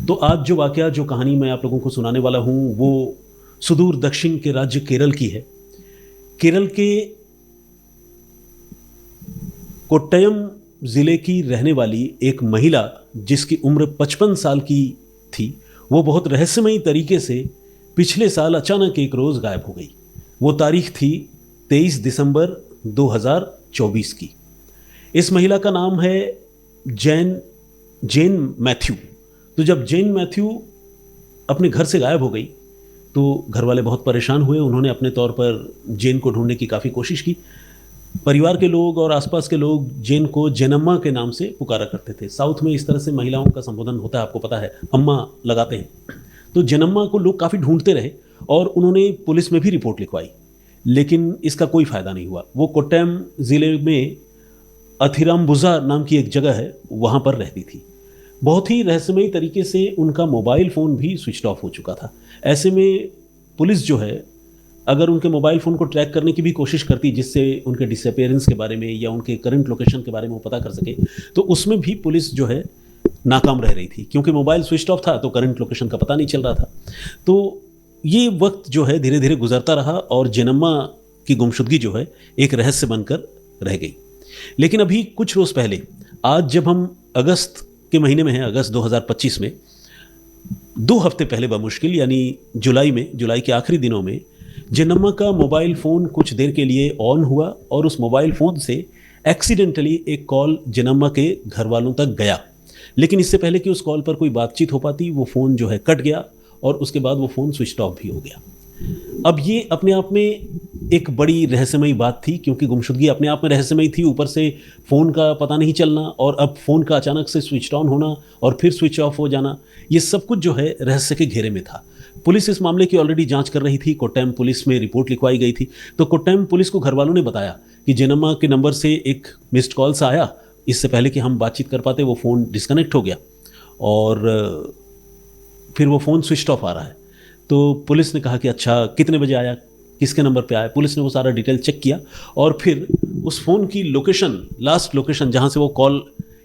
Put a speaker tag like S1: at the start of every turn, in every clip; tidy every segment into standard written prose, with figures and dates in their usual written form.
S1: तो आज जो वाकया, जो कहानी मैं आप लोगों को सुनाने वाला हूँ, वो सुदूर दक्षिण के राज्य केरल की है। केरल के कोट्टयम ज़िले की रहने वाली एक महिला, जिसकी उम्र 55 साल की थी, वो बहुत रहस्यमयी तरीके से पिछले साल अचानक एक रोज़ गायब हो गई। वो तारीख थी 23 दिसंबर 2024 की। इस महिला का नाम है जेन मैथ्यू। तो जब जेन मैथ्यू अपने घर से गायब हो गई तो घर वाले बहुत परेशान हुए। उन्होंने अपने तौर पर जेन को ढूंढने की काफ़ी कोशिश की। परिवार के लोग और आसपास के लोग जेन को जेनम्मा के नाम से पुकारा करते थे। साउथ में इस तरह से महिलाओं का संबोधन होता है, आपको पता है, अम्मा लगाते हैं। तो जेनम्मा को लोग काफ़ी ढूंढते रहे और उन्होंने पुलिस में भी रिपोर्ट लिखवाई, लेकिन इसका कोई फ़ायदा नहीं हुआ। वो कोट्टयम ज़िले में अथिराम्बुजा नाम की एक जगह है, वहाँ पर रहती थी। बहुत ही रहस्यमयी तरीके से उनका मोबाइल फ़ोन भी स्विच ऑफ हो चुका था। ऐसे में पुलिस जो है, अगर उनके मोबाइल फ़ोन को ट्रैक करने की भी कोशिश करती, जिससे उनके डिसअपीयरेंस के बारे में या उनके करंट लोकेशन के बारे में वो पता कर सके, तो उसमें भी पुलिस जो है नाकाम रह रही थी, क्योंकि मोबाइल स्विच ऑफ था तो करंट लोकेशन का पता नहीं चल रहा था। तो ये वक्त जो है धीरे धीरे गुजरता रहा और जेनम्मा की गुमशुदगी जो है एक रहस्य बनकर रह गई। लेकिन अभी कुछ रोज़ पहले, आज जब हम अगस्त के महीने में हैं, अगस्त 2025 में, 2 हफ्ते पहले बमुश्किल, यानी जुलाई के आखिरी दिनों में जेनम्मा का मोबाइल फ़ोन कुछ देर के लिए ऑन हुआ और उस मोबाइल फ़ोन से एक्सीडेंटली एक कॉल जेनम्मा के घर वालों तक गया। लेकिन इससे पहले कि उस कॉल पर कोई बातचीत हो पाती, वो फ़ोन जो है कट गया और उसके बाद वो फ़ोन स्विच ऑफ भी हो गया। अब ये अपने आप में एक बड़ी रहस्यमयी बात थी, क्योंकि गुमशुदगी अपने आप में रहस्यमयी थी, ऊपर से फ़ोन का पता नहीं चलना और अब फ़ोन का अचानक से स्विच ऑन होना और फिर स्विच ऑफ हो जाना, ये सब कुछ जो है रहस्य के घेरे में था। पुलिस इस मामले की ऑलरेडी जांच कर रही थी। कोट्टयम पुलिस में रिपोर्ट लिखवाई गई थी। तो कोट्टयम पुलिस को घर वालों ने बताया कि जेनम्मा के नंबर से एक मिस्ड कॉल सा आया, इससे पहले कि हम बातचीत कर पाते वो फ़ोन डिस्कनेक्ट हो गया और फिर वो फ़ोन स्विच ऑफ आ रहा है। तो पुलिस ने कहा कि अच्छा, कितने बजे आया, किसके नंबर पे आया। पुलिस ने वो सारा डिटेल चेक किया और फिर उस फ़ोन की लोकेशन, लास्ट लोकेशन जहाँ से वो कॉल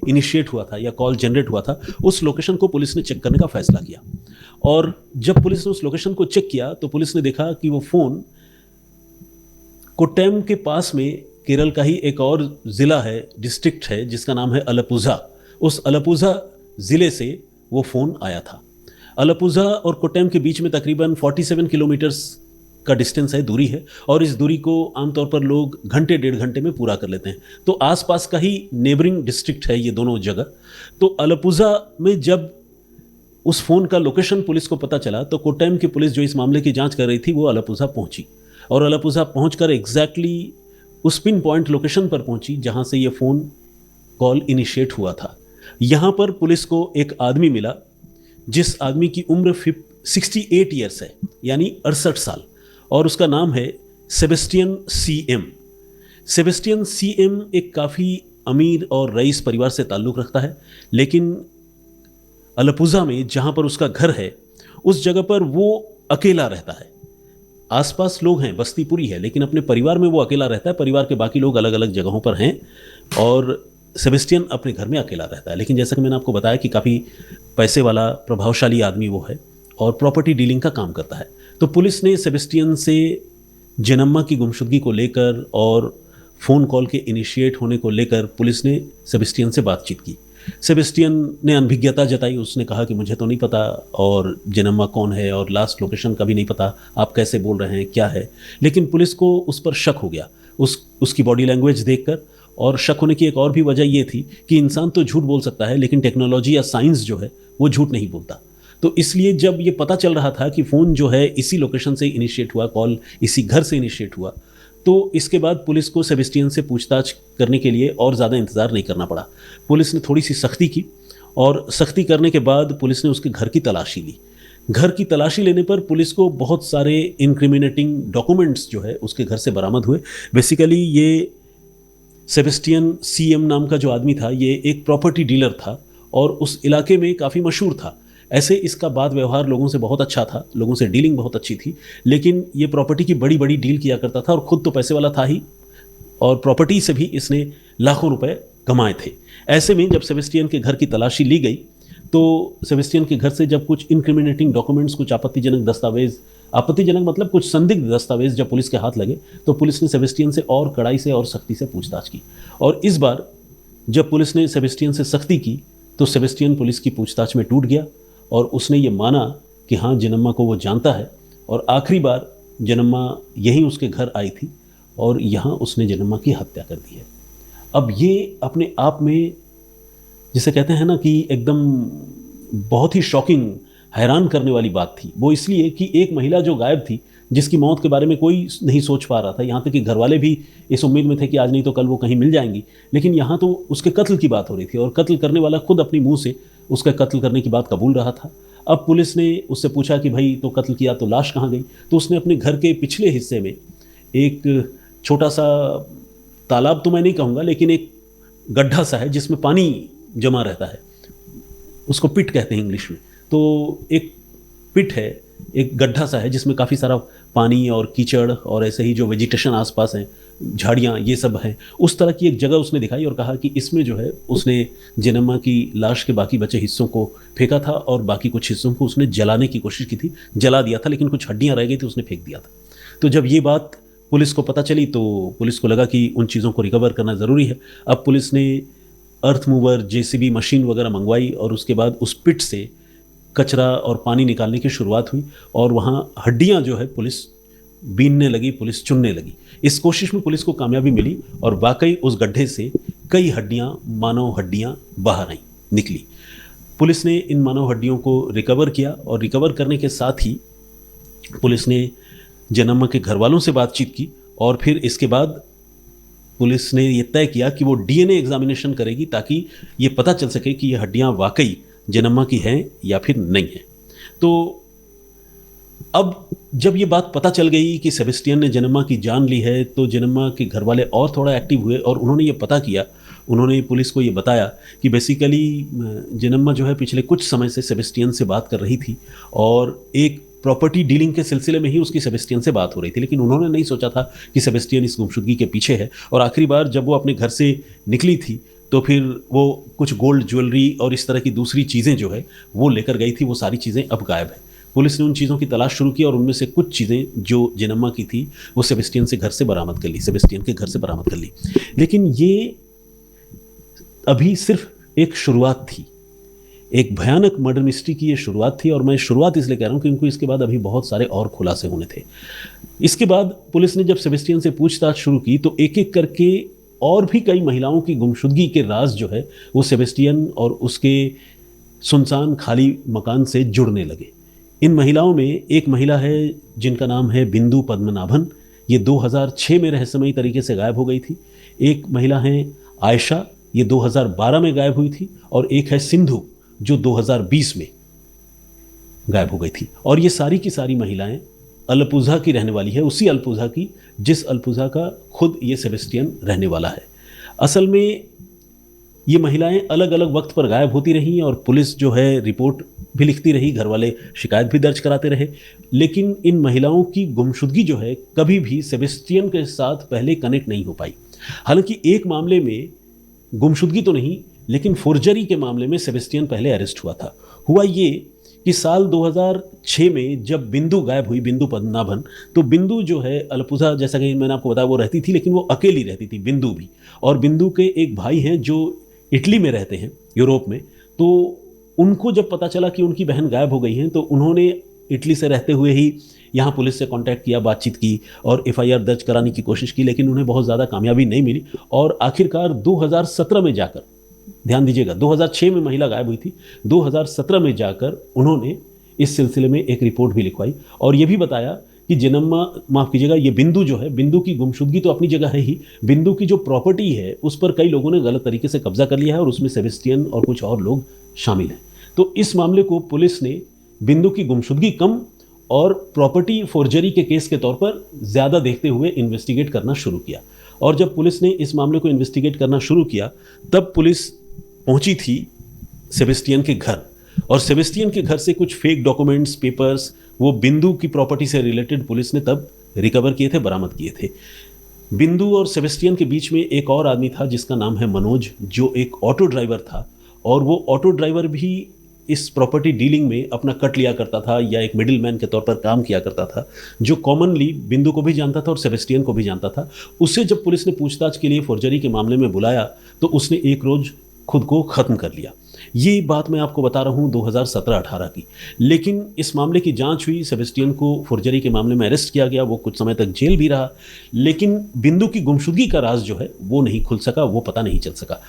S1: इनिशिएट हुआ था या कॉल जनरेट हुआ था, उस लोकेशन को पुलिस ने चेक करने का फैसला किया। और जब पुलिस ने उस लोकेशन को चेक किया तो पुलिस ने देखा कि वो फ़ोन कोट्टयम के पास में केरल का ही एक और ज़िला है, डिस्ट्रिक्ट है, जिसका नाम है अलापुझा। उस अलापुझा ज़िले से वो फ़ोन आया था। अलापुझा और कोट्टयम के बीच में तकरीबन 47 किलोमीटर्स का डिस्टेंस है, दूरी है, और इस दूरी को आमतौर पर लोग घंटे 1.5 घंटे में पूरा कर लेते हैं। तो आसपास का ही नेबरिंग डिस्ट्रिक्ट है ये दोनों जगह। तो अलापुझा में जब उस फ़ोन का लोकेशन पुलिस को पता चला तो कोट्टयम की पुलिस जो इस मामले की जांच कर रही थी वो अलापुझा पहुंची और अलापुझा पहुंचकर एग्जैक्टली उस पिन पॉइंट लोकेशन पर पहुंची जहां से ये फ़ोन कॉल इनिशिएट हुआ था। यहाँ पर पुलिस को एक आदमी मिला, जिस आदमी की उम्र 68 ईयर्स है, यानी 68 साल, और उसका नाम है सेबेस्टियन सीएम। सेबेस्टियन सीएम एक काफ़ी अमीर और रईस परिवार से ताल्लुक़ रखता है, लेकिन अलापुझा में जहाँ पर उसका घर है उस जगह पर वो अकेला रहता है। आसपास लोग हैं, बस्ती पूरी है, लेकिन अपने परिवार में वो अकेला रहता है। परिवार के बाकी लोग अलग अलग जगहों पर हैं और सेबेस्टियन अपने घर में अकेला रहता है। लेकिन जैसा कि मैंने आपको बताया कि काफ़ी पैसे वाला, प्रभावशाली आदमी वो है और प्रॉपर्टी डीलिंग का काम करता है। तो पुलिस ने सेबेस्टियन से जेनम्मा की गुमशुदगी को लेकर और फ़ोन कॉल के इनिशिएट होने को लेकर पुलिस ने सेबेस्टियन से बातचीत की। सेबेस्टियन ने अनभिज्ञता जताई। उसने कहा कि मुझे तो नहीं पता और जेनम्मा कौन है और लास्ट लोकेशन का भी नहीं पता, आप कैसे बोल रहे हैं, क्या है। लेकिन पुलिस को उस पर शक हो गया उसकी बॉडी लैंग्वेज देखकर। और शक होने की एक और भी वजह ये थी कि इंसान तो झूठ बोल सकता है, लेकिन टेक्नोलॉजी या साइंस जो है वो झूठ नहीं बोलता। तो इसलिए जब ये पता चल रहा था कि फ़ोन जो है इसी लोकेशन से इनिशिएट हुआ, कॉल इसी घर से इनिशिएट हुआ, तो इसके बाद पुलिस को सेबेस्टियन से पूछताछ करने के लिए और ज़्यादा इंतज़ार नहीं करना पड़ा। पुलिस ने थोड़ी सी सख्ती की और सख्ती करने के बाद पुलिस ने उसके घर की तलाशी ली। घर की तलाशी लेने पर पुलिस को बहुत सारे इंक्रिमिनेटिंग डॉक्यूमेंट्स जो है उसके घर से बरामद हुए। बेसिकली ये सेबेस्टियन सीएम नाम का जो आदमी था, ये एक प्रॉपर्टी डीलर था और उस इलाके में काफ़ी मशहूर था। ऐसे इसका बात व्यवहार लोगों से बहुत अच्छा था, लोगों से डीलिंग बहुत अच्छी थी, लेकिन ये प्रॉपर्टी की बड़ी बड़ी डील किया करता था और ख़ुद तो पैसे वाला था ही, और प्रॉपर्टी से भी इसने लाखों रुपए कमाए थे। ऐसे में जब सेबेस्टियन के घर की तलाशी ली गई तो सेबेस्टियन के घर से जब कुछ इंक्रिमिनेटिंग डॉक्यूमेंट्स, कुछ आपत्तिजनक दस्तावेज, आपत्तिजनक मतलब कुछ संदिग्ध दस्तावेज जब पुलिस के हाथ लगे, तो पुलिस ने सेबेस्टियन से और कड़ाई से और सख्ती से पूछताछ की। और इस बार जब पुलिस ने सेबेस्टियन से सख्ती की तो सेबेस्टियन पुलिस की पूछताछ में टूट गया और उसने ये माना कि हाँ, जिनम्मा को वो जानता है और आखिरी बार जिनम्मा यहीं उसके घर आई थी और यहाँ उसने जिनम्मा की हत्या कर दी है। अब ये अपने आप में, जिसे कहते हैं ना कि एकदम बहुत ही शॉकिंग, हैरान करने वाली बात थी। वो इसलिए कि एक महिला जो गायब थी, जिसकी मौत के बारे में कोई नहीं सोच पा रहा था, यहाँ तक कि घर वाले भी इस उम्मीद में थे कि आज नहीं तो कल वो कहीं मिल जाएंगी, लेकिन यहाँ तो उसके कत्ल की बात हो रही थी और कत्ल करने वाला खुद अपनी मुंह से उसका कत्ल करने की बात कबूल रहा था। अब पुलिस ने उससे पूछा कि भाई तो कत्ल किया तो लाश कहाँ गई? तो उसने अपने घर के पिछले हिस्से में एक छोटा सा तालाब तो मैं नहीं कहूँगा, लेकिन एक गड्ढा सा है जिसमें पानी जमा रहता है, उसको पिट कहते हैं इंग्लिश में। तो एक पिट है, एक गड्ढा सा है जिसमें काफ़ी सारा पानी और कीचड़ और ऐसे ही जो वेजिटेशन आसपास हैं, झाड़ियाँ, ये सब हैं। उस तरह की एक जगह उसने दिखाई और कहा कि इसमें जो है उसने जिनम्मा की लाश के बाकी बचे हिस्सों को फेंका था और बाकी कुछ हिस्सों को उसने जलाने की कोशिश की थी, जला दिया था, लेकिन कुछ हड्डियाँ रह गई थी, उसने फेंक दिया था। तो जब ये बात पुलिस को पता चली तो पुलिस को लगा कि उन चीज़ों को रिकवर करना ज़रूरी है। अब पुलिस ने अर्थ मूवर, जेसीबी मशीन वगैरह मंगवाई और उसके बाद उस पिट से कचरा और पानी निकालने की शुरुआत हुई और वहाँ हड्डियाँ जो है पुलिस बीनने लगी, पुलिस चुनने लगी। इस कोशिश में पुलिस को कामयाबी मिली और वाकई उस गड्ढे से कई हड्डियाँ, मानव हड्डियाँ बाहर आई, निकली। पुलिस ने इन मानव हड्डियों को रिकवर किया और रिकवर करने के साथ ही पुलिस ने जिनम्मा के घर वालों से बातचीत की और फिर इसके बाद पुलिस ने ये तय किया कि वो डीएनए एग्जामिनेशन करेगी ताकि ये पता चल सके कि ये हड्डियाँ वाकई जिनम्मा की हैं या फिर नहीं हैं। तो अब जब ये बात पता चल गई कि सेबेस्टियन ने जिनम्मा की जान ली है तो जिनम्मा के घर वाले और थोड़ा एक्टिव हुए और उन्होंने ये पता किया, उन्होंने पुलिस को ये बताया कि बेसिकली जिनम्मा जो है पिछले कुछ समय से सेबेस्टियन से बात कर रही थी और एक प्रॉपर्टी डीलिंग के सिलसिले में ही उसकी सेबेस्टियन से बात हो रही थी, लेकिन उन्होंने नहीं सोचा था कि सेबेस्टियन इस गुमशुदगी के पीछे है। और आखिरी बार जब वो अपने घर से निकली थी तो फिर वो कुछ गोल्ड ज्वेलरी और इस तरह की दूसरी चीज़ें जो है वो लेकर गई थी, वो सारी चीज़ें अब गायब है। पुलिस ने उन चीज़ों की तलाश शुरू की और उनमें से कुछ चीज़ें जो जिनम्मा की थी वो सेबेस्टियन से घर से बरामद कर ली, सेबेस्टियन के घर से बरामद कर ली। लेकिन ये अभी सिर्फ एक शुरुआत थी, एक भयानक मर्डर मिस्ट्री की ये शुरुआत थी। और मैं शुरुआत इसलिए कह रहा हूँ क्योंकि इसके बाद अभी बहुत सारे और खुलासे होने थे। इसके बाद पुलिस ने जब सेबेस्टियन से पूछताछ शुरू की तो एक एक करके और भी कई महिलाओं की गुमशुदगी के राज जो है वो सेबेस्टियन और उसके सुनसान खाली मकान से जुड़ने लगे। इन महिलाओं में एक महिला है जिनका नाम है बिंदु पद्मनाभन, ये 2006 में रहस्यमयी तरीके से गायब हो गई थी। एक महिला है आयशा, ये 2012 में गायब हुई थी। और एक है सिंधु जो 2020 में गायब हो गई थी। और ये सारी की सारी महिलाएं अल्पुझा की रहने वाली है, उसी अल्पुझा की जिस अल्पुझा का खुद ये सेबेस्टियन रहने वाला है। असल में ये महिलाएं अलग अलग वक्त पर गायब होती रहीं और पुलिस जो है रिपोर्ट भी लिखती रही, घर वाले शिकायत भी दर्ज कराते रहे, लेकिन इन महिलाओं की गुमशुदगी जो है कभी भी सेबेस्टियन के साथ पहले कनेक्ट नहीं हो पाई। हालांकि एक मामले में गुमशुदगी तो नहीं, लेकिन फोर्जरी के मामले में सेबेस्टियन पहले अरेस्ट हुआ था। हुआ ये कि साल 2006 में जब बिंदु गायब हुई, बिंदु पद्मनाभन, तो बिंदु जो है अल्पुझा, जैसा कि मैंने आपको बताया, वो रहती थी, लेकिन वो अकेली रहती थी, बिंदु भी। और बिंदु के एक भाई हैं जो इटली में रहते हैं, यूरोप में। तो उनको जब पता चला कि उनकी बहन गायब हो गई हैं तो उन्होंने इटली से रहते हुए ही यहाँ पुलिस से कांटेक्ट किया, बातचीत की और एफआईआर दर्ज कराने की कोशिश की, लेकिन उन्हें बहुत ज़्यादा कामयाबी नहीं मिली। और आखिरकार 2017 में जाकर, ध्यान दीजिएगा 2006 में महिला गायब हुई थी, 2017 में जाकर उन्होंने इस सिलसिले में एक रिपोर्ट भी लिखवाई और ये भी बताया कि जिनम्मा, माफ़ कीजिएगा, ये बिंदु जो है, बिंदु की गुमशुदगी तो अपनी जगह है ही, बिंदु की जो प्रॉपर्टी है उस पर कई लोगों ने गलत तरीके से कब्जा कर लिया है और उसमें सेबेस्टियन और कुछ और लोग शामिल हैं। तो इस मामले को पुलिस ने बिंदु की गुमशुदगी कम और प्रॉपर्टी फोर्जरी के केस के तौर पर ज़्यादा देखते हुए इन्वेस्टिगेट करना शुरू किया। और जब पुलिस ने इस मामले को इन्वेस्टिगेट करना शुरू किया तब पुलिस पहुंची थी सेबेस्टियन के घर, और सेबेस्टियन के घर से कुछ फेक डॉक्यूमेंट्स, पेपर्स, वो बिंदु की प्रॉपर्टी से रिलेटेड पुलिस ने तब रिकवर किए थे, बरामद किए थे। बिंदु और सेबेस्टियन के बीच में एक और आदमी था जिसका नाम है मनोज, जो एक ऑटो ड्राइवर था। और वो ऑटो ड्राइवर भी इस प्रॉपर्टी डीलिंग में अपना कट लिया करता था या एक मिडिल मैन के तौर पर काम किया करता था, जो कॉमनली बिंदु को भी जानता था और सेबेस्टियन को भी जानता था। उसे जब पुलिस ने पूछताछ के लिए फोर्जरी के मामले में बुलाया तो उसने एक रोज खुद को खत्म कर लिया। ये बात मैं आपको बता रहा हूँ 2017-18 की। लेकिन इस मामले की जांच हुई, सेबेस्टियन को फोर्जरी के मामले में अरेस्ट किया गया, वो कुछ समय तक जेल भी रहा, लेकिन बिंदु की गुमशुदगी का राज जो है वो नहीं खुल सका, वो पता नहीं चल सका।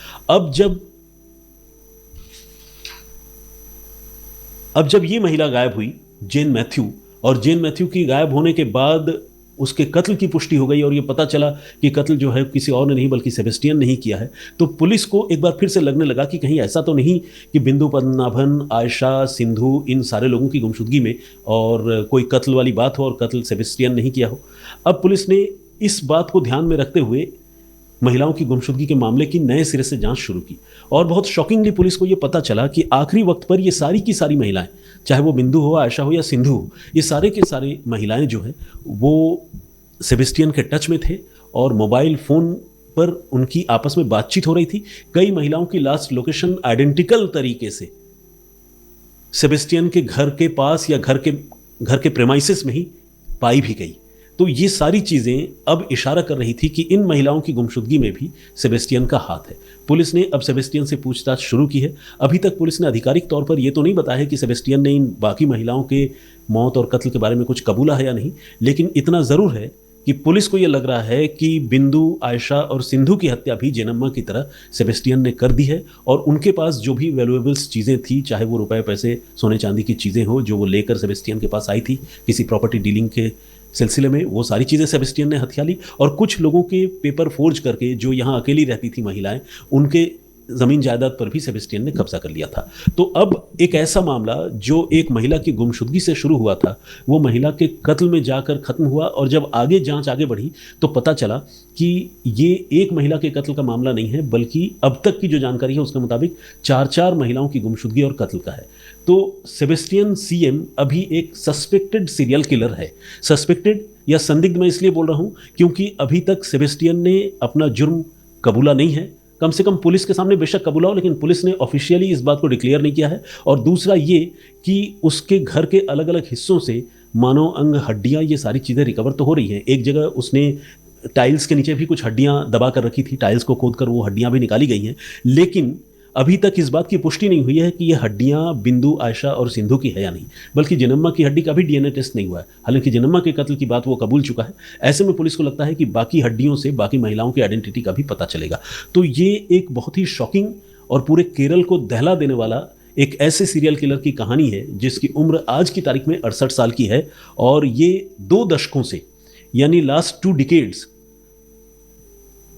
S1: अब जब ये महिला गायब हुई, जेन मैथ्यू, और जेन मैथ्यू की गायब होने के बाद उसके कत्ल की पुष्टि हो गई और ये पता चला कि कत्ल जो है किसी और ने नहीं बल्कि सेबेस्टियन ने ही किया है, तो पुलिस को एक बार फिर से लगने लगा कि कहीं ऐसा तो नहीं कि बिंदु पद्मनाभन, आयशा, सिंधु, इन सारे लोगों की गुमशुदगी में और कोई कत्ल वाली बात हो और कत्ल सेबेस्टियन नहीं किया हो। अब पुलिस ने इस बात को ध्यान में रखते हुए महिलाओं की गुमशुदगी के मामले की नए सिरे से जांच शुरू की और बहुत शॉकिंगली पुलिस को यह पता चला कि आखिरी वक्त पर ये सारी की सारी महिलाएं, चाहे वो बिंदु हो, आयशा हो या सिंधु हो, ये सारे के सारे महिलाएं जो हैं वो सेबेस्टियन के टच में थे और मोबाइल फ़ोन पर उनकी आपस में बातचीत हो रही थी। कई महिलाओं की लास्ट लोकेशन आइडेंटिकल तरीके से सेबेस्टियन के घर के पास या घर के प्रेमाइसिस में ही पाई भी गई। तो ये सारी चीज़ें अब इशारा कर रही थी कि इन महिलाओं की गुमशुदगी में भी सेबेस्टियन का हाथ है। पुलिस ने अब सेबेस्टियन से पूछताछ शुरू की है। अभी तक पुलिस ने आधिकारिक तौर पर यह तो नहीं बताया है कि सेबेस्टियन ने इन बाकी महिलाओं के मौत और कत्ल के बारे में कुछ कबूला है या नहीं, लेकिन इतना ज़रूर है कि पुलिस को यह लग रहा है कि बिंदु, आयशा और सिंधु की हत्या भी जेनम्मा की तरह सेबेस्टियन ने कर दी है और उनके पास जो भी वैल्यूएबल्स चीज़ें थी, चाहे वो रुपए, पैसे, सोने चांदी की चीज़ें हो जो वो लेकर सेबेस्टियन के पास आई थी किसी प्रॉपर्टी डीलिंग के सिलसिले में, वो सारी चीज़ें सेबेस्टियन ने हथिया ली और कुछ लोगों के पेपर फोर्ज करके, जो यहाँ अकेली रहती थी महिलाएं, उनके ज़मीन जायदाद पर भी सेबेस्टियन ने कब्जा कर लिया था। तो अब एक ऐसा मामला जो एक महिला की गुमशुदगी से शुरू हुआ था, वो महिला के कत्ल में जाकर ख़त्म हुआ और जब जांच आगे बढ़ी तो पता चला कि ये एक महिला के कत्ल का मामला नहीं है, बल्कि अब तक की जो जानकारी है उसके मुताबिक 4 महिलाओं की गुमशुदगी और कत्ल का है। तो सेबेस्टियन सीएम अभी एक सस्पेक्टेड सीरियल किलर है। सस्पेक्टेड या संदिग्ध मैं इसलिए बोल रहा हूँ क्योंकि अभी तक सेबेस्टियन ने अपना जुर्म कबूला नहीं है, कम से कम पुलिस के सामने बेशक कबूला हो, लेकिन पुलिस ने ऑफिशियली इस बात को डिक्लेयर नहीं किया है। और दूसरा ये कि उसके घर के अलग अलग हिस्सों से मानव अंग, हड्डियां, ये सारी चीज़ें रिकवर तो हो रही हैं। एक जगह उसने टाइल्स के नीचे भी कुछ हड्डियां दबा कर रखी थी, टाइल्स को खोदकर वो हड्डियां भी निकाली गई हैं, लेकिन अभी तक इस बात की पुष्टि नहीं हुई है कि ये हड्डियां बिंदु, आयशा और सिंधु की है या नहीं, बल्कि जेनम्मा की हड्डी का भी डीएनए टेस्ट नहीं हुआ है। हालांकि जेनम्मा के कत्ल की बात वो कबूल चुका है। ऐसे में पुलिस को लगता है कि बाकी हड्डियों से बाकी महिलाओं की आइडेंटिटी का भी पता चलेगा। तो ये एक बहुत ही शॉकिंग और पूरे केरल को दहला देने वाला एक ऐसे सीरियल किलर की कहानी है जिसकी उम्र आज की तारीख में 68 साल की है और ये 2 दशकों से, यानी लास्ट 2 डिकेड्स,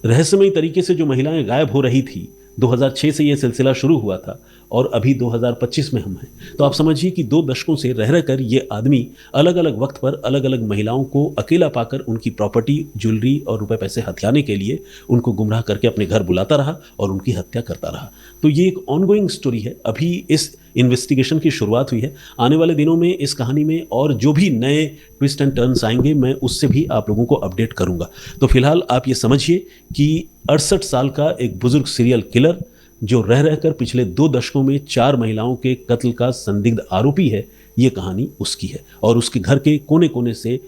S1: रहस्यमयी तरीके से जो महिलाएं गायब हो रही थी, 2006 से यह सिलसिला शुरू हुआ था और अभी 2025 में हम हैं। तो आप समझिए कि 2 दशकों से रह रहकर ये आदमी अलग अलग वक्त पर अलग अलग महिलाओं को अकेला पाकर उनकी प्रॉपर्टी, ज्वेलरी और रुपए पैसे हथियाने के लिए उनको गुमराह करके अपने घर बुलाता रहा और उनकी हत्या करता रहा। तो ये एक ऑनगोइंग स्टोरी है। अभी इस इन्वेस्टिगेशन की शुरुआत हुई है। आने वाले दिनों में इस कहानी में और जो भी नए ट्विस्ट एंड टर्न्स आएंगे, मैं उससे भी आप लोगों को अपडेट करूंगा। तो फिलहाल आप ये समझिए कि 68 साल का एक बुजुर्ग सीरियल किलर जो रह रहकर पिछले 2 दशकों में 4 महिलाओं के कत्ल का संदिग्ध आरोपी है, ये कहानी उसकी है और उसके घर के कोने कोने से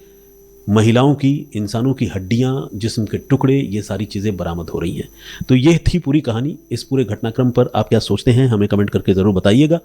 S1: महिलाओं की, इंसानों की हड्डियां, जिस्म के टुकड़े, ये सारी चीज़ें बरामद हो रही हैं। तो ये थी पूरी कहानी। इस पूरे घटनाक्रम पर आप क्या सोचते हैं, हमें कमेंट करके ज़रूर बताइएगा।